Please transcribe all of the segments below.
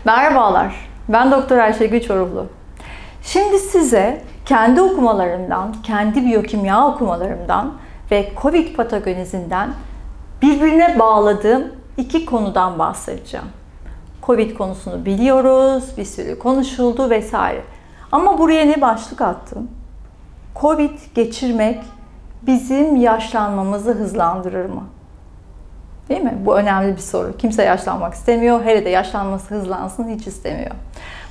Merhabalar, ben Doktor Ayşegül Çorumlu. Şimdi size kendi okumalarımdan, kendi biyokimya okumalarımdan ve COVID patogenezinden birbirine bağladığım iki konudan bahsedeceğim. COVID konusunu biliyoruz, bir sürü konuşuldu vesaire. Ama buraya ne başlık attım? COVID geçirmek bizim yaşlanmamızı hızlandırır mı? Değil mi? Bu önemli bir soru. Kimse yaşlanmak istemiyor. Hele de yaşlanması hızlansın hiç istemiyor.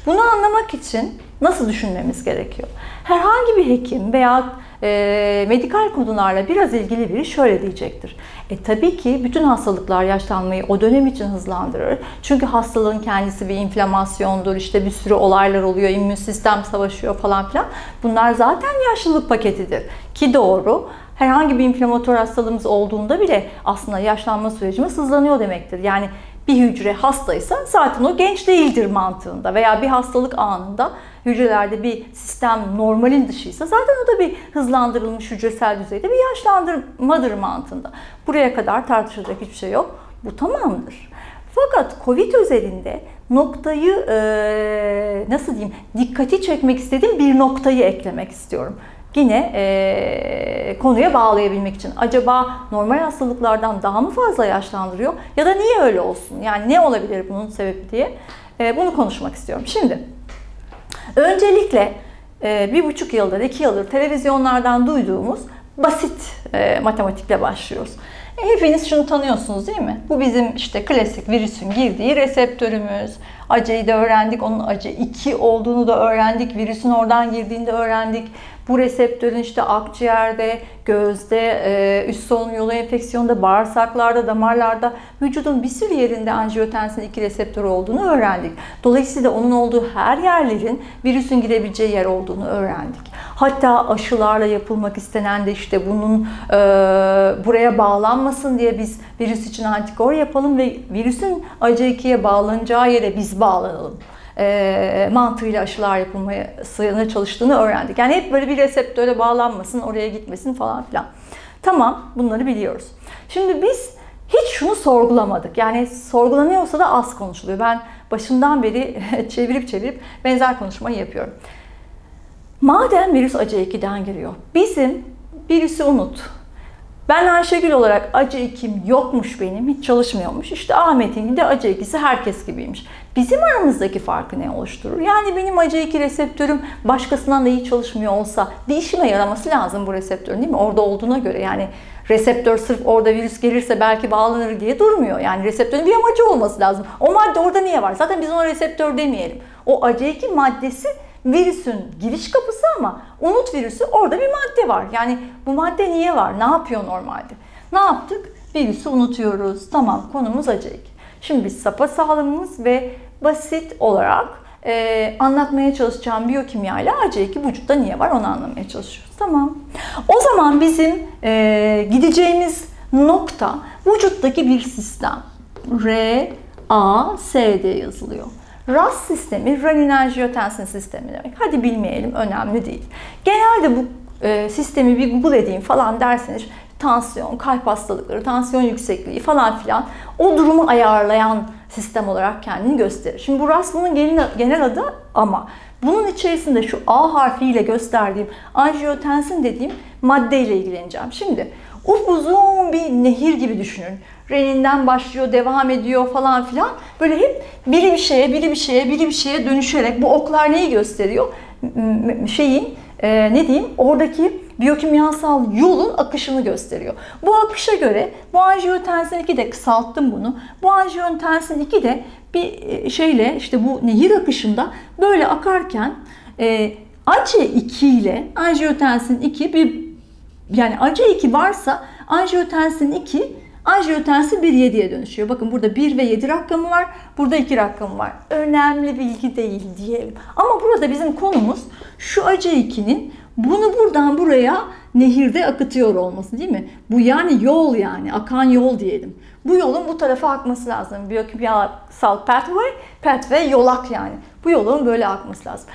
Bunu anlamak için nasıl düşünmemiz gerekiyor? Herhangi bir hekim veya medikal konularla biraz ilgili biri şöyle diyecektir. Tabii ki bütün hastalıklar yaşlanmayı o dönem için hızlandırır. Çünkü hastalığın kendisi bir inflamasyondur, işte bir sürü olaylar oluyor, immün sistem savaşıyor falan filan. Bunlar zaten yaşlılık paketidir. Ki doğru. Herhangi bir inflamatör hastalığımız olduğunda bile aslında yaşlanma sürecimiz hızlanıyor demektir. Yani bir hücre hastaysa zaten o genç değildir mantığında veya bir hastalık anında hücrelerde bir sistem normalin dışıysa zaten o da bir hızlandırılmış hücresel düzeyde bir yaşlandırmadır mantığında. Buraya kadar tartışılacak hiçbir şey yok. Bu tamamdır. Fakat COVID özelinde noktayı nasıl diyeyim dikkati çekmek istediğim bir noktayı eklemek istiyorum. Yine konuya bağlayabilmek için. Acaba normal hastalıklardan daha mı fazla yaşlandırıyor? Ya da niye öyle olsun? Yani ne olabilir bunun sebebi diye bunu konuşmak istiyorum. Şimdi, öncelikle 1,5 yıldır, 2 yıldır televizyonlardan duyduğumuz basit matematikle başlıyoruz. Hepiniz şunu tanıyorsunuz değil mi? Bu bizim işte klasik virüsün girdiği reseptörümüz. ACE'yi de öğrendik, onun ACE2 olduğunu da öğrendik, virüsün oradan girdiğini de öğrendik. Bu reseptörün işte akciğerde, gözde, üst solunum yolu enfeksiyonda, bağırsaklarda, damarlarda, vücudun bir sürü yerinde angiotensin 2 reseptörü olduğunu öğrendik. Dolayısıyla onun olduğu her yerlerin virüsün girebileceği yer olduğunu öğrendik. Hatta aşılarla yapılmak istenen de işte bunun buraya bağlanmasın diye biz virüs için antikor yapalım ve virüsün ACE2'ye bağlanacağı yere biz bağlanalım. Mantığıyla aşılar yapılmaya çalıştığını öğrendik. Yani hep böyle bir reseptöre bağlanmasın, oraya gitmesin falan filan. Tamam, bunları biliyoruz. Şimdi biz hiç şunu sorgulamadık. Yani sorgulanıyorsa da az konuşuluyor. Ben başından beri çevirip benzer konuşmayı yapıyorum. Madem virüs ACE2'den giriyor, bizim virüsü unut. Ben Ayşegül olarak ACE2'm yokmuş benim, hiç çalışmıyormuş. İşte Ahmet'in de ACE2'si herkes gibiymiş. Bizim aramızdaki farkı ne oluşturur? Yani benim ACE2 reseptörüm başkasından da iyi çalışmıyor olsa bir işime yaraması lazım bu reseptörün değil mi? Orada olduğuna göre yani reseptör sırf orada virüs gelirse belki bağlanır diye durmuyor. Yani reseptörün bir amacı olması lazım. O madde orada niye var? Zaten biz ona reseptör demeyelim. O ACE2 maddesi virüsün giriş kapısı ama unut virüsü, orada bir madde var. Yani bu madde niye var? Ne yapıyor normalde? Ne yaptık? Virüsü unutuyoruz. Tamam, konumuz ACE2. Şimdi biz sapasağlamız ve basit olarak anlatmaya çalışacağım biyokimya ile ACE2 vücutta niye var onu anlamaya çalışıyoruz. Tamam. O zaman bizim gideceğimiz nokta vücuttaki bir sistem. RAS diye yazılıyor. RAS sistemi, renin-angiotensin sistemi demek. Hadi bilmeyelim, önemli değil. Genelde bu sistemi bir Google edeyim falan derseniz tansiyon, kalp hastalıkları, tansiyon yüksekliği falan filan o durumu ayarlayan sistem olarak kendini gösterir. Şimdi bu RAS bunun genel adı ama bunun içerisinde şu A harfiyle gösterdiğim angiotensin dediğim maddeyle ilgileneceğim. Şimdi upuzun bir nehir gibi düşünün. Reninden başlıyor, devam ediyor falan filan. Böyle hep biri bir şeye dönüşerek bu oklar neyi gösteriyor? Oradaki biyokimyasal yolun akışını gösteriyor. Bu akışa göre bu angiotensin 2 de kısalttım bunu. Bu angiotensin 2 de bir şeyle işte bu nehir akışında böyle akarken ACE2 ile angiotensin 2 yani ACE2 varsa angiotensin 2 angiotensin 1,7'ye dönüşüyor. Bakın burada 1 ve 7 rakamı var. Burada 2 rakamı var. Önemli bilgi değil diyelim. Ama burada bizim konumuz şu ACE2'nin bunu buradan buraya nehirde akıtıyor olması değil mi? Bu yani yol yani akan yol diyelim. Bu yolun bu tarafa akması lazım. Biyokimyasal pathway yolak yani. Bu yolun böyle akması lazım.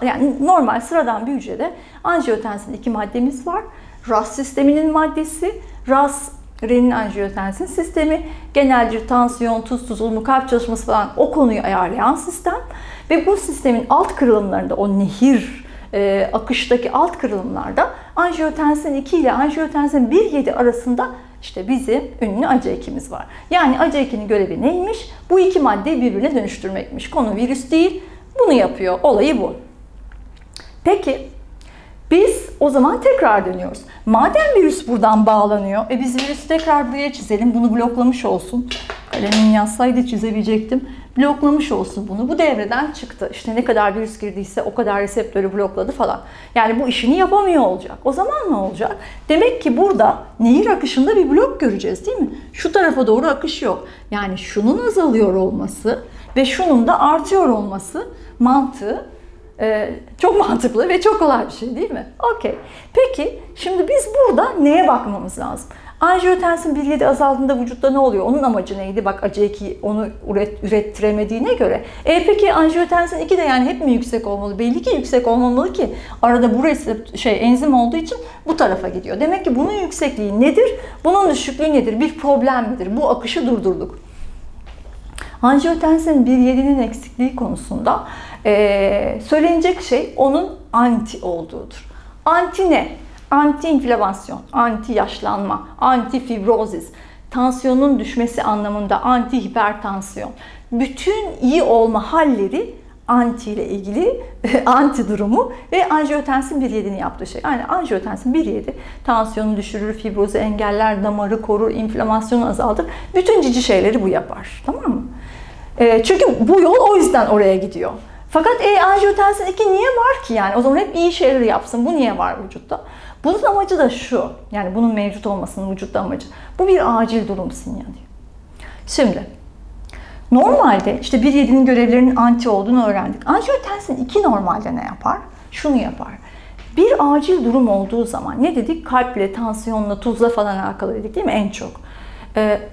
Yani normal sıradan bir hücrede angiotensin 2 maddemiz var. RAS sisteminin maddesi. RAS Renin-angiotensin sistemi genelce tansiyon, tuz tuzulumu, kalp çalışması falan o konuyu ayarlayan sistem. Ve bu sistemin alt kırılımlarında, o nehir akıştaki alt kırılımlarda angiotensin 2 ile angiotensin 1,7 arasında işte bizim ünlü ACE2'miz var. Yani ACE2'nin görevi neymiş? Bu iki maddeyi birbirine dönüştürmekmiş. Konu virüs değil, bunu yapıyor. Olayı bu. Peki, biz o zaman tekrar dönüyoruz. Madem virüs buradan bağlanıyor, biz virüsü tekrar buraya çizelim. Bunu bloklamış olsun. Kalemim yazsaydı çizebilecektim. Bloklamış olsun bunu. Bu devreden çıktı. İşte ne kadar virüs girdiyse o kadar reseptörü blokladı falan. Yani bu işini yapamıyor olacak. O zaman ne olacak? Demek ki burada nehir akışında bir blok göreceğiz değil mi? Şu tarafa doğru akış yok. Yani şunun azalıyor olması ve şunun da artıyor olması mantığı çok mantıklı ve çok kolay bir şey değil mi? Okey. Peki şimdi biz burada neye bakmamız lazım? Angiotensin 1,7 azaldığında vücutta ne oluyor? Onun amacı neydi? Bak ACE2 onu ürettiremediğine göre. Peki angiotensin 2 de yani hep mi yüksek olmalı? Belli ki yüksek olmamalı ki arada bu enzim olduğu için bu tarafa gidiyor. Demek ki bunun yüksekliği nedir? Bunun düşüklüğü nedir? Bir problem midir? Bu akışı durdurduk. Angiotensin 1,7'nin eksikliği konusunda söylenecek şey onun anti olduğudur. Anti ne? Anti-inflamasyon, anti-yaşlanma, anti-fibrozis, tansiyonun düşmesi anlamında anti-hipertansiyon. Bütün iyi olma halleri anti ile ilgili anti durumu ve angiotensin 1,7'nin yaptığı şey. Yani angiotensin 1,7 tansiyonu düşürür, fibrozu engeller, damarı korur, inflamasyonu azaltır. Bütün cici şeyleri bu yapar. Tamam mı? Çünkü bu yol o yüzden oraya gidiyor. Fakat angiotensin 2 niye var ki yani? O zaman hep iyi şeyleri yapsın. Bu niye var vücutta? Bunun amacı da şu. Yani bunun mevcut olmasının vücutta amacı. Bu bir acil durum sinyali. Şimdi normalde işte 1,7'nin görevlerinin anti olduğunu öğrendik. Angiotensin 2 normalde ne yapar? Şunu yapar. Bir acil durum olduğu zaman ne dedik? Kalple, tansiyonla, tuzla falan alakalı dedik değil mi en çok?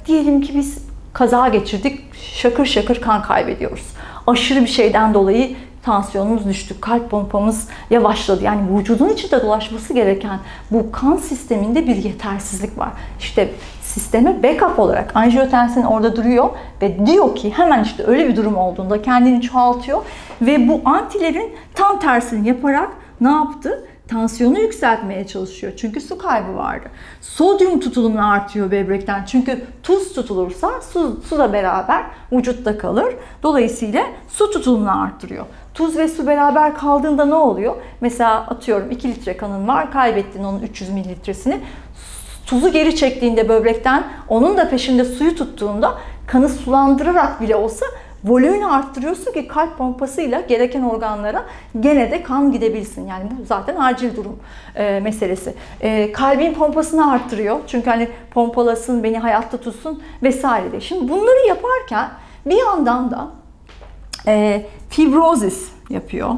Diyelim ki biz kaza geçirdik, şakır şakır kan kaybediyoruz. Aşırı bir şeyden dolayı tansiyonumuz düştü, kalp pompamız yavaşladı. Yani vücudun içinde dolaşması gereken bu kan sisteminde bir yetersizlik var. İşte sisteme backup olarak angiotensin orada duruyor ve diyor ki hemen işte öyle bir durum olduğunda kendini çoğaltıyor ve bu antilerin tam tersini yaparak ne yaptı? Tansiyonu yükseltmeye çalışıyor. Çünkü su kaybı vardı. Sodyum tutulumu artıyor böbrekten. Çünkü tuz tutulursa su da beraber vücutta kalır. Dolayısıyla su tutulumunu arttırıyor. Tuz ve su beraber kaldığında ne oluyor? Mesela atıyorum 2 litre kanın var. Kaybettin onun 300 mililitresini. Tuzu geri çektiğinde böbrekten onun da peşinde suyu tuttuğunda kanı sulandırarak bile olsa volümünü arttırıyorsun ki kalp pompasıyla gereken organlara gene de kan gidebilsin. Yani bu zaten acil durum meselesi. Kalbin pompasını arttırıyor. Çünkü hani pompalasın, beni hayatta tutsun vesaire de. Şimdi bunları yaparken bir yandan da fibrozis yapıyor.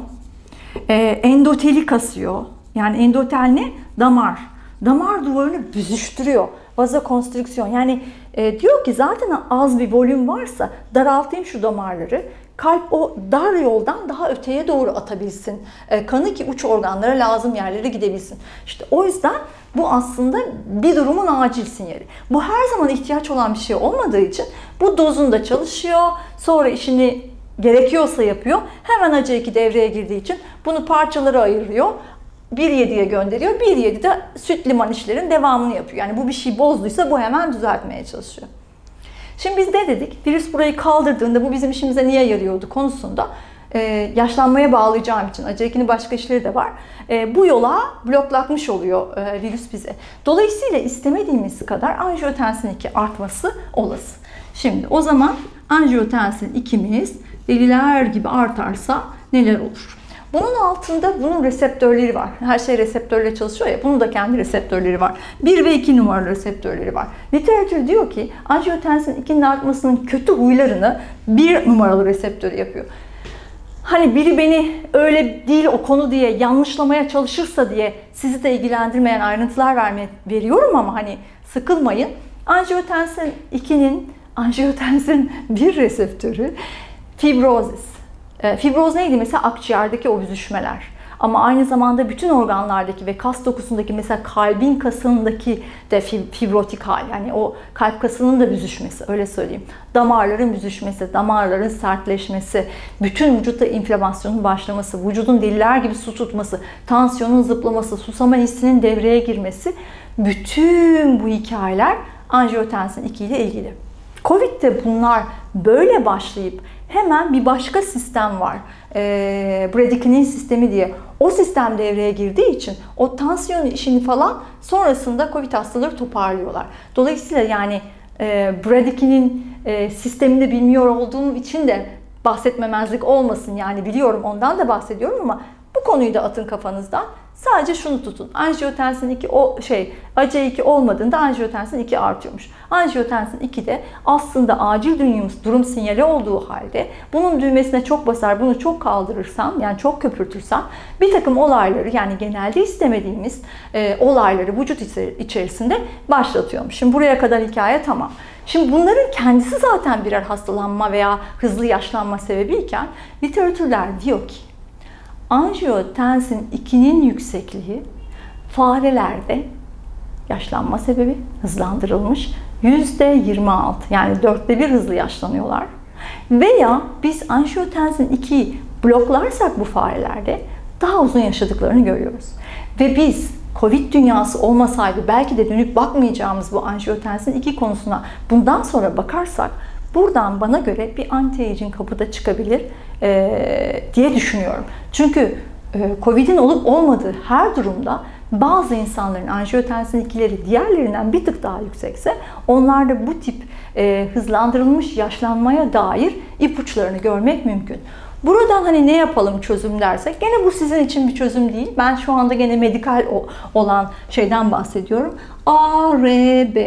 Endoteli kasıyor. Yani endotel ne? Damar. Damar duvarını büzüştürüyor. Vazokonstrüksiyon. Yani diyor ki zaten az bir volüm varsa daraltayım şu damarları. Kalp o dar yoldan daha öteye doğru atabilsin. Kanı ki uç organlara lazım yerlere gidebilsin. İşte o yüzden bu aslında bir durumun acil sinyali. Bu her zaman ihtiyaç olan bir şey olmadığı için bu dozunda çalışıyor. Sonra işini gerekiyorsa yapıyor. Hemen ACE2 devreye girdiği için bunu parçalara ayırıyor. 1,7'ye gönderiyor. 1,7 de süt liman işlerin devamını yapıyor. Yani bu bir şey bozduysa bu hemen düzeltmeye çalışıyor. Şimdi biz ne dedik? Virüs burayı kaldırdığında bu bizim işimize niye yarıyordu konusunda yaşlanmaya bağlayacağım için ACE2'nin başka işleri de var. Bu yola bloklatmış oluyor virüs bize. Dolayısıyla istemediğimiz kadar angiotensin 2 artması olası. Şimdi o zaman angiotensin 2'miz deliler gibi artarsa neler olur? Bunun altında bunun reseptörleri var. Her şey reseptörle çalışıyor ya. Bunun da kendi reseptörleri var. 1 ve 2 numaralı reseptörleri var. Literatür diyor ki angiotensin 2'nin artmasının kötü huylarını 1 numaralı reseptörü yapıyor. Hani biri beni öyle değil o konu diye yanlışlamaya çalışırsa diye sizi de ilgilendirmeyen ayrıntılar veriyorum ama hani sıkılmayın. Angiotensin 2'nin angiotensin 1 reseptörü fibrozis. Fibroz neydi? Mesela akciğerdeki o büzüşmeler. Ama aynı zamanda bütün organlardaki ve kas dokusundaki, mesela kalbin kasındaki de fibrotik hal, yani o kalp kasının da büzüşmesi, öyle söyleyeyim. Damarların büzüşmesi, damarların sertleşmesi, bütün vücutta inflamasyonun başlaması, vücudun deliler gibi su tutması, tansiyonun zıplaması, susama hissinin devreye girmesi, bütün bu hikayeler angiotensin 2 ile ilgili. Covid'de bunlar böyle başlayıp hemen bir başka sistem var. Bradykinin sistemi diye. O sistem devreye girdiği için o tansiyon işini falan sonrasında Covid hastaları toparlıyorlar. Dolayısıyla yani Bradykinin sistemini bilmiyor olduğum için de bahsetmemezlik olmasın. Yani biliyorum, ondan da bahsediyorum ama bu konuyu da atın kafanızdan. Sadece şunu tutun. Angiotensin 2 AC2 olmadığında angiotensin 2 artıyormuş. Angiotensin 2 de aslında acil durum sinyali olduğu halde bunun düğmesine çok basar, bunu çok kaldırırsam, yani çok köpürtürsem bir takım olayları, yani genelde istemediğimiz olayları vücut içerisinde başlatıyormuş. Şimdi buraya kadar hikaye tamam. Şimdi bunların kendisi zaten birer hastalanma veya hızlı yaşlanma sebebiyken literatürler diyor ki angiotensin 2'nin yüksekliği farelerde yaşlanma sebebi hızlandırılmış %26, yani 1/4 hızlı yaşlanıyorlar. Veya biz angiotensin 2'yi bloklarsak bu farelerde daha uzun yaşadıklarını görüyoruz. Ve biz Covid dünyası olmasaydı belki de dönüp bakmayacağımız bu angiotensin 2 konusuna bundan sonra bakarsak buradan bana göre bir anti-aging kapıda çıkabilir diye düşünüyorum. Çünkü Covid'in olup olmadığı her durumda bazı insanların angiotensin 2'leri diğerlerinden bir tık daha yüksekse onlarda bu tip hızlandırılmış yaşlanmaya dair ipuçlarını görmek mümkün. Buradan hani ne yapalım çözüm dersek, gene bu sizin için bir çözüm değil. Ben şu anda gene medikal olan şeyden bahsediyorum. ARB.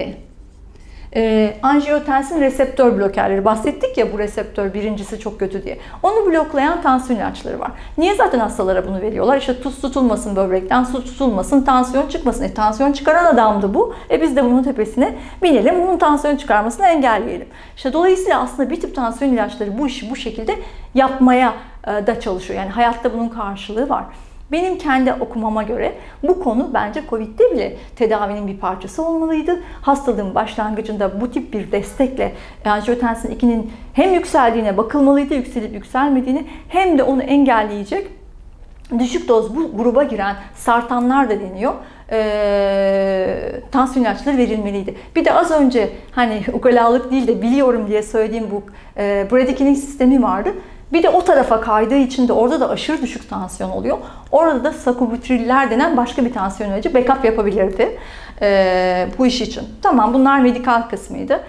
Angiotensin reseptör blokerleri. Bahsettik ya, bu reseptör birincisi çok kötü diye. Onu bloklayan tansiyon ilaçları var. Niye zaten hastalara bunu veriyorlar? İşte tuz tutulmasın böbrekten, su tutulmasın, tansiyon çıkmasın. Tansiyon çıkaran adamdı bu. Biz de bunun tepesine binelim, bunun tansiyon çıkarmasını engelleyelim. İşte dolayısıyla aslında bir tip tansiyon ilaçları bu işi bu şekilde yapmaya da çalışıyor. Yani hayatta bunun karşılığı var. Benim kendi okumama göre bu konu bence Covid'de bile tedavinin bir parçası olmalıydı. Hastalığın başlangıcında bu tip bir destekle angiotensin 2'nin hem yükseldiğine bakılmalıydı, yükselip yükselmediğini, hem de onu engelleyecek düşük doz bu gruba giren sartanlar da deniyor. Tansiyon ilaçları verilmeliydi. Bir de az önce hani ukalalık değil de biliyorum diye söylediğim bu Bradykinin sistemi vardı. Bir de o tarafa kaydığı için de orada da aşırı düşük tansiyon oluyor. Orada da sakubitriller denen başka bir tansiyon ilacı backup yapabilirdi bu iş için. Tamam, bunlar medikal kısmıydı.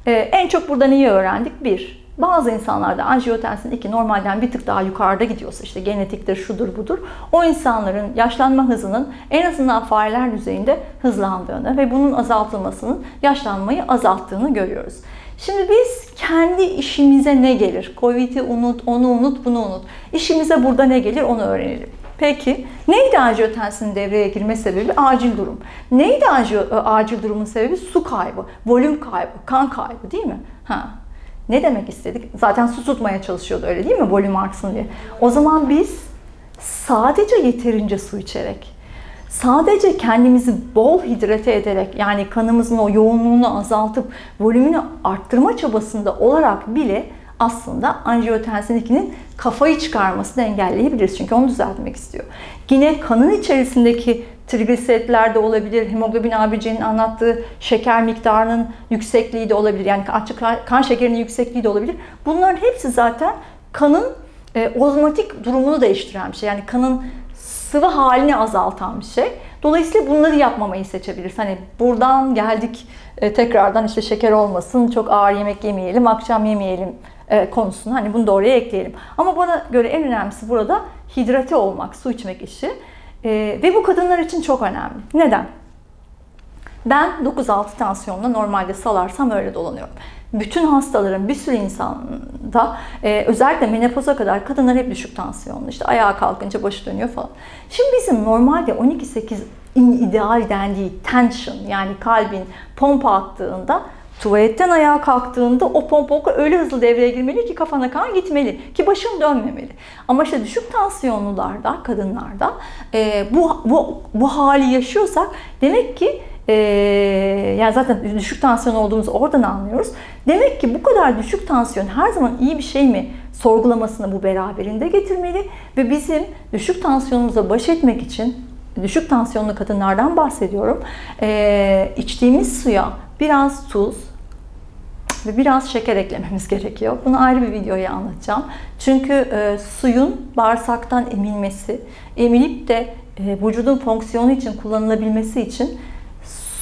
En çok burada neyi öğrendik? Bir, bazı insanlarda angiotensin 2 normalden bir tık daha yukarıda gidiyorsa, işte genetiktir, şudur budur, o insanların yaşlanma hızının en azından fareler düzeyinde hızlandığını ve bunun azaltılmasının yaşlanmayı azalttığını görüyoruz. Şimdi biz kendi işimize ne gelir? Covid'i unut, onu unut, bunu unut. İşimize burada ne gelir onu öğrenelim. Peki neydi anjiyotensin devreye girme sebebi? Acil durum. Neydi acil durumun sebebi? Su kaybı, volüm kaybı, kan kaybı, değil mi? Ne demek istedik? Zaten su tutmaya çalışıyordu, öyle değil mi? Volüm artsın diye. O zaman biz sadece yeterince su içerek, sadece kendimizi bol hidrate ederek, yani kanımızın o yoğunluğunu azaltıp volümünü arttırma çabasında olarak bile aslında angiotensin 2'nin kafayı çıkarmasını engelleyebiliriz. Çünkü onu düzeltmek istiyor. Yine kanın içerisindeki trigliseritler de olabilir, hemoglobin A1C'nin anlattığı şeker miktarının yüksekliği de olabilir. Yani açık kan şekerinin yüksekliği de olabilir. Bunların hepsi zaten kanın ozmotik durumunu değiştiren bir şey. Yani kanın sıvı halini azaltan bir şey. Dolayısıyla bunları yapmamayı seçebiliriz. Hani buradan geldik tekrardan işte şeker olmasın, çok ağır yemek yemeyelim, akşam yemeyelim konusunu. Hani bunu da oraya ekleyelim. Ama bana göre en önemlisi burada hidrate olmak, su içmek işi. Ve bu kadınlar için çok önemli. Neden? Ben 9-6 tansiyonla normalde salarsam öyle dolanıyorum. Bütün hastaların, bir sürü insanda özellikle menopoza kadar kadınlar hep düşük tansiyonlu. İşte ayağa kalkınca başı dönüyor falan. Şimdi bizim normalde 12-8 ideal dendiği tension, yani kalbin pompa attığında Tuvaletten ayağa kalktığında o pompa öyle hızlı devreye girmeli ki kafana kan gitmeli, ki başın dönmemeli. Ama işte düşük tansiyonlularda, kadınlarda bu hali yaşıyorsak demek ki yani zaten düşük tansiyon olduğumuzu oradan anlıyoruz. Demek ki bu kadar düşük tansiyon her zaman iyi bir şey mi sorgulamasını bu beraberinde getirmeli ve bizim düşük tansiyonumuza baş etmek için, düşük tansiyonlu kadınlardan bahsediyorum, içtiğimiz suya biraz tuz ve biraz şeker eklememiz gerekiyor. Bunu ayrı bir videoya anlatacağım. Çünkü suyun bağırsaktan emilmesi, emilip de vücudun fonksiyonu için kullanılabilmesi için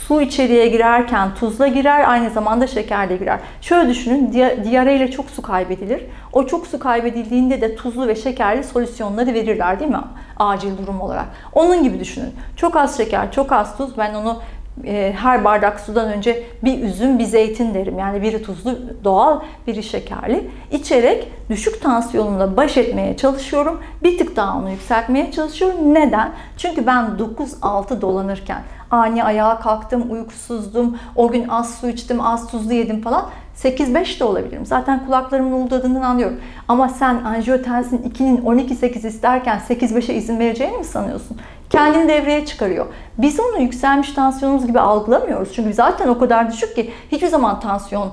su içeriye girerken tuzla girer, aynı zamanda şeker de girer. Şöyle düşünün, diyareyle çok su kaybedilir. O çok su kaybedildiğinde de tuzlu ve şekerli solüsyonları verirler değil mi? Acil durum olarak. Onun gibi düşünün. Çok az şeker, çok az tuz. Ben onu her bardak sudan önce bir üzüm, bir zeytin derim. Yani biri tuzlu, doğal, biri şekerli. İçerek düşük tansiyonumla baş etmeye çalışıyorum. Bir tık daha onu yükseltmeye çalışıyorum. Neden? Çünkü ben 9-6 dolanırken ani ayağa kalktım, uykusuzdum, o gün az su içtim, az tuzlu yedim falan. 8-5 de olabilirim. Zaten kulaklarımın uğuldadığından anlıyorum. Ama sen anjiyotensin 2'nin 12-8 isterken 8-5'e izin vereceğini mi sanıyorsun? Kendini devreye çıkarıyor. Biz onu yükselmiş tansiyonumuz gibi algılamıyoruz. Çünkü zaten o kadar düşük ki hiçbir zaman tansiyon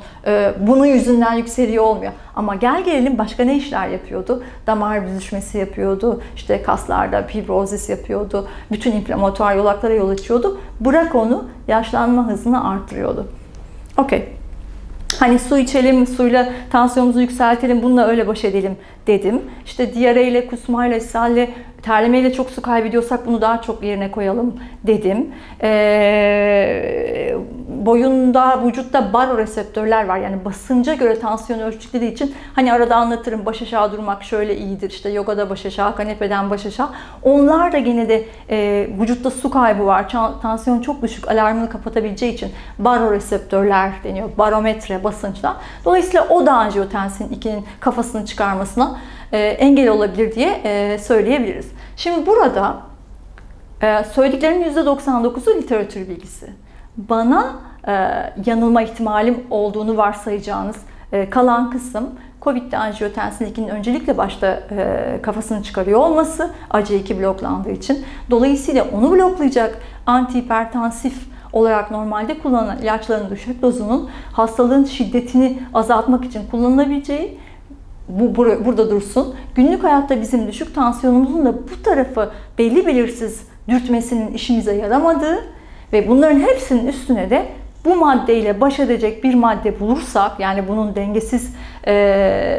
bunun yüzünden yükseliyor olmuyor. Ama gel gelelim başka ne işler yapıyordu? Damar büzüşmesi yapıyordu. İşte kaslarda fibrozis yapıyordu. Bütün inflamatuar yolaklara yol açıyordu. Bırak onu, yaşlanma hızını artırıyordu. Okey. Hani su içelim, suyla tansiyonumuzu yükseltelim, bununla öyle baş edelim dedim. İşte diyareyle, kusmayla, ishalle, terlemeyle çok su kaybediyorsak bunu daha çok yerine koyalım dedim. Boyunda, vücutta baroreseptörler var. Yani basınca göre tansiyon ölçtükleri için hani arada anlatırım, baş aşağı durmak şöyle iyidir. İşte yogada baş aşağı, kanepeden baş aşağı. Onlar da gene de vücutta su kaybı var. Tansiyon çok düşük, alarmını kapatabileceği için baroreseptörler deniyor. Barometre, basınçla. Dolayısıyla o da anjiyotensin 2'nin kafasını çıkarmasına engel olabilir diye söyleyebiliriz. Şimdi burada söylediklerimin %99'u literatür bilgisi. Bana yanılma ihtimalim olduğunu varsayacağınız kalan kısım COVID'de anjiyotensin 2'nin öncelikle başta kafasını çıkarıyor olması, ACE2 bloklandığı için. Dolayısıyla onu bloklayacak antihipertansif olarak normalde kullanılan ilaçların düşük dozunun hastalığın şiddetini azaltmak için kullanılabileceği burada dursun. Günlük hayatta bizim düşük tansiyonumuzun da bu tarafı belli belirsiz dürtmesinin işimize yaramadığı ve bunların hepsinin üstüne de bu maddeyle baş edecek bir madde bulursak, yani bunun dengesiz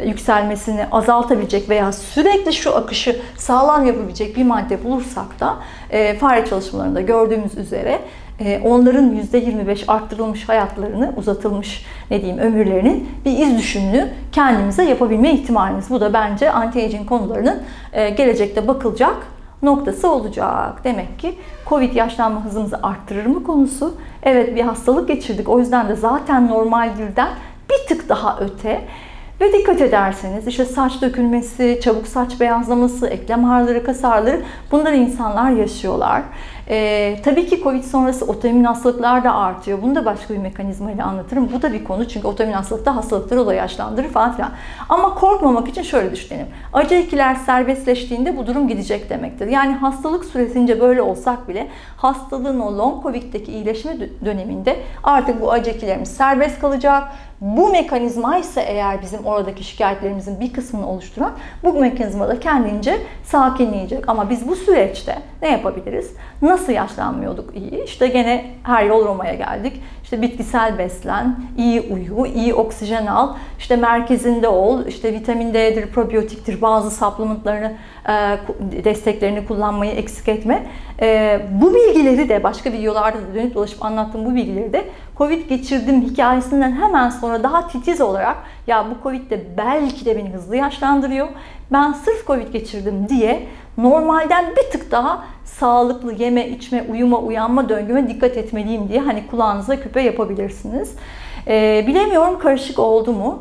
yükselmesini azaltabilecek veya sürekli şu akışı sağlam yapabilecek bir madde bulursak da fare çalışmalarında gördüğümüz üzere onların %25 arttırılmış hayatlarını, uzatılmış ömürlerinin bir iz düşümünü kendimize yapabilme ihtimalimiz. Bu da bence anti-aging konularının gelecekte bakılacak noktası olacak. Demek ki COVID yaşlanma hızımızı arttırır mı konusu? Evet, bir hastalık geçirdik. O yüzden de zaten normalden bir tık daha öte. Ve dikkat ederseniz işte saç dökülmesi, çabuk saç beyazlaması, eklem ağrıları, kas ağrıları, bunları insanlar yaşıyorlar. Tabii ki COVID sonrası otoimmün hastalıklar da artıyor. Bunu da başka bir mekanizmayla anlatırım. Bu da bir konu, çünkü otoimmün hastalıkta hastalıkları da yaşlandırır falan filan. Ama korkmamak için şöyle düşünelim. ACE2'ler serbestleştiğinde bu durum gidecek demektir. Yani hastalık süresince böyle olsak bile hastalığın o long COVID'deki iyileşme döneminde artık bu ACE2'lerimiz serbest kalacak. Bu mekanizma ise eğer bizim oradaki şikayetlerimizin bir kısmını oluşturan, bu mekanizma da kendince sakinleyecek. Ama biz bu süreçte ne yapabiliriz? Nasıl yaşlanmıyorduk iyi? İşte gene her yol Roma'ya geldik. İşte bitkisel beslen, iyi uyu, iyi oksijen al, işte merkezinde ol, işte vitamin D'dir, probiyotiktir, bazı supplementlarını, desteklerini kullanmayı eksik etme. Bu bilgileri de başka videolarda da dönüp dolaşıp anlattığım bu bilgileri de COVID geçirdim hikayesinden hemen sonra daha titiz olarak, ya bu COVID de belki de beni hızlı yaşlandırıyor, ben sırf COVID geçirdim diye normalden bir tık daha sağlıklı yeme, içme, uyuma, uyanma döngüme dikkat etmeliyim diye hani kulağınıza küpe yapabilirsiniz. Bilemiyorum, karışık oldu mu?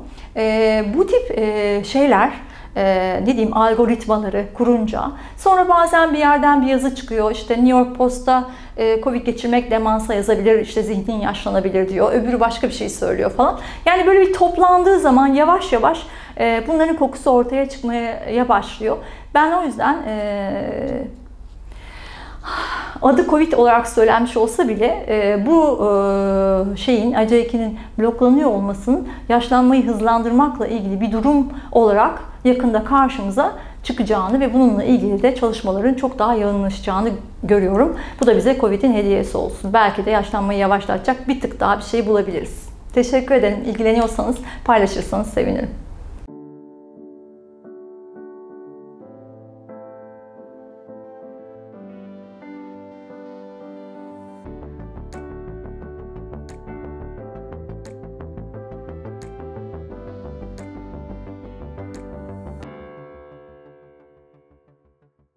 Bu tip şeyler, ne diyeyim, algoritmaları kurunca, sonra bazen bir yerden bir yazı çıkıyor, işte New York Post'ta Covid geçirmek demansa yazabilir, işte zihnin yaşlanabilir diyor, öbürü başka bir şey söylüyor falan. Yani böyle bir toplandığı zaman yavaş yavaş bunların kokusu ortaya çıkmaya başlıyor. Ben o yüzden adı Covid olarak söylenmiş olsa bile bu şeyin, ACE2'nin bloklanıyor olmasının yaşlanmayı hızlandırmakla ilgili bir durum olarak yakında karşımıza çıkacağını ve bununla ilgili de çalışmaların çok daha yoğunlaşacağını görüyorum. Bu da bize Covid'in hediyesi olsun. Belki de yaşlanmayı yavaşlatacak bir tık daha bir şey bulabiliriz. Teşekkür ederim. İlgileniyorsanız, paylaşırsanız sevinirim.